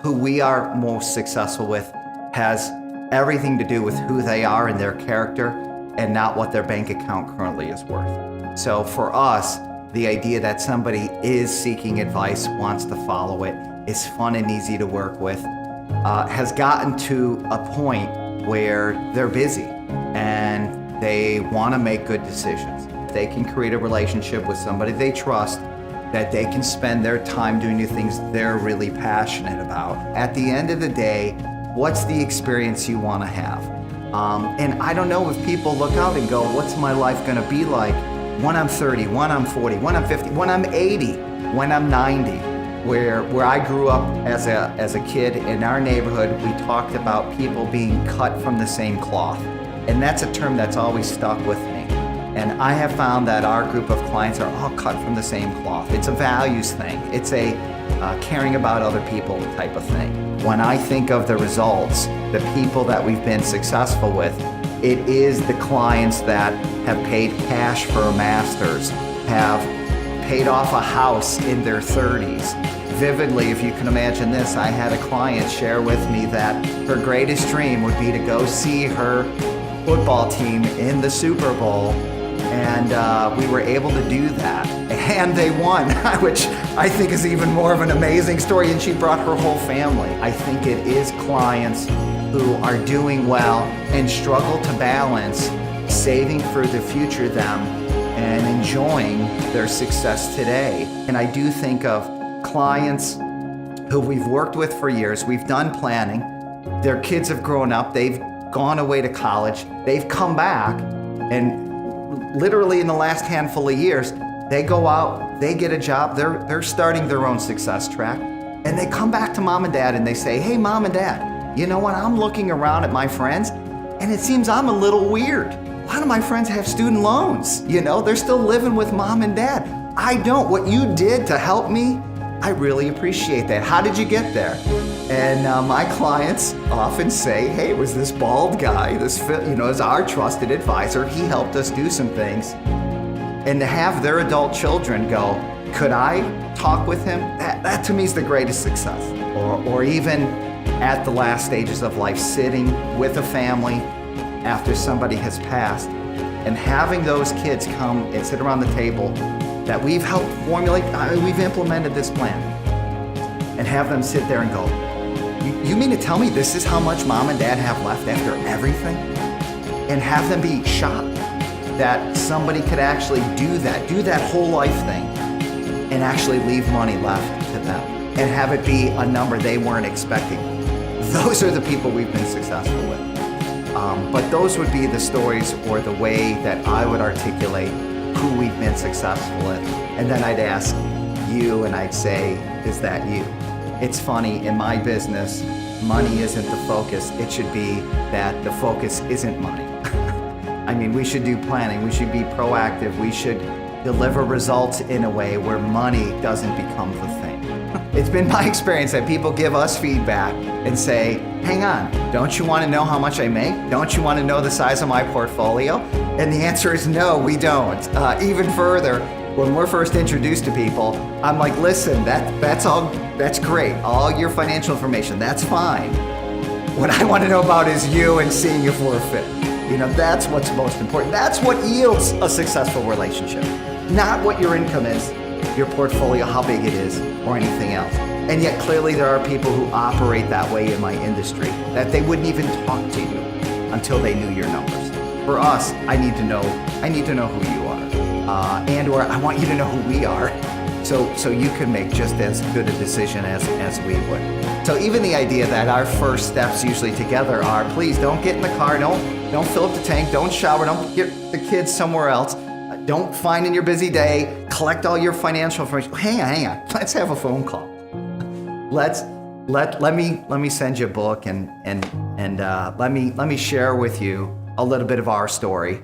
Who we are most successful with has everything to do with who they are and their character and not what their bank account currently is worth. So for us, the idea that somebody is seeking advice, wants to follow it, is fun and easy to work with, has gotten to a point where they're busy and they want to make good decisions. If they can create a relationship with somebody they trust, that they can spend their time doing the things they're really passionate about. At the end of the day, what's the experience you want to have? And I don't know if people look out and go, what's my life going to be like when I'm 30, when I'm 40, when I'm 50, when I'm 80, when I'm 90? Where I grew up as a kid in our neighborhood, we talked about people being cut from the same cloth. And that's a term that's always stuck with me. And I have found that our group of clients are all cut from the same cloth. It's a values thing. It's a caring about other people type of thing. When I think of the results, the people that we've been successful with, it is the clients that have paid cash for a master's, have paid off a house in their 30s. Vividly, if you can imagine this, I had a client share with me that her greatest dream would be to go see her football team in the Super Bowl, and we were able to do that. And they won, which I think is even more of an amazing story, and she brought her whole family. I think it is clients who are doing well and struggle to balance saving for the future them and enjoying their success today. And I do think of clients who we've worked with for years, we've done planning, their kids have grown up, they've gone away to college, they've come back, and literally in the last handful of years, they go out, they get a job, they're starting their own success track, and they come back to mom and dad and they say, hey, mom and dad, you know what, I'm looking around at my friends, and it seems I'm a little weird. A lot of my friends have student loans, they're still living with mom and dad. I don't. What you did to help me, I really appreciate that. How did you get there? And my clients often say, hey, it was this bald guy, is our trusted advisor. He helped us do some things. And to have their adult children go, could I talk with him? That to me is the greatest success. Or even at the last stages of life, sitting with a family after somebody has passed and having those kids come and sit around the table that we've helped formulate, we've implemented this plan, and have them sit there and go, you mean to tell me this is how much mom and dad have left after everything? And have them be shocked that somebody could actually do that whole life thing, and actually leave money left to them, and have it be a number they weren't expecting. Those are the people we've been successful with. But those would be the stories or the way that I would articulate who we've been successful with. And then I'd ask you and I'd say, is that you? It's funny, in my business, money isn't the focus. It should be that the focus isn't money. I mean, we should do planning, we should be proactive, we should deliver results in a way where money doesn't become the thing. It's been my experience that people give us feedback and say, hang on, don't you want to know how much I make? Don't you want to know the size of my portfolio? And the answer is no, we don't. Even further, when we're first introduced to people, I'm like, listen, that's great. All your financial information, that's fine. What I want to know about is you and seeing if we're a fit. That's what's most important. That's what yields a successful relationship. Not what your income is, your portfolio, how big it is, or anything else. And yet clearly there are people who operate that way in my industry, that they wouldn't even talk to you until they knew your numbers. For us, I need to know who you are, or I want you to know who we are, so you can make just as good a decision as we would. So even the idea that our first steps usually together are, please don't get in the car, don't fill up the tank, don't shower, don't get the kids somewhere else, don't find in your busy day, collect all your financial information. Hang on, let's have a phone call. Let me send you a book and let me share with you a little bit of our story.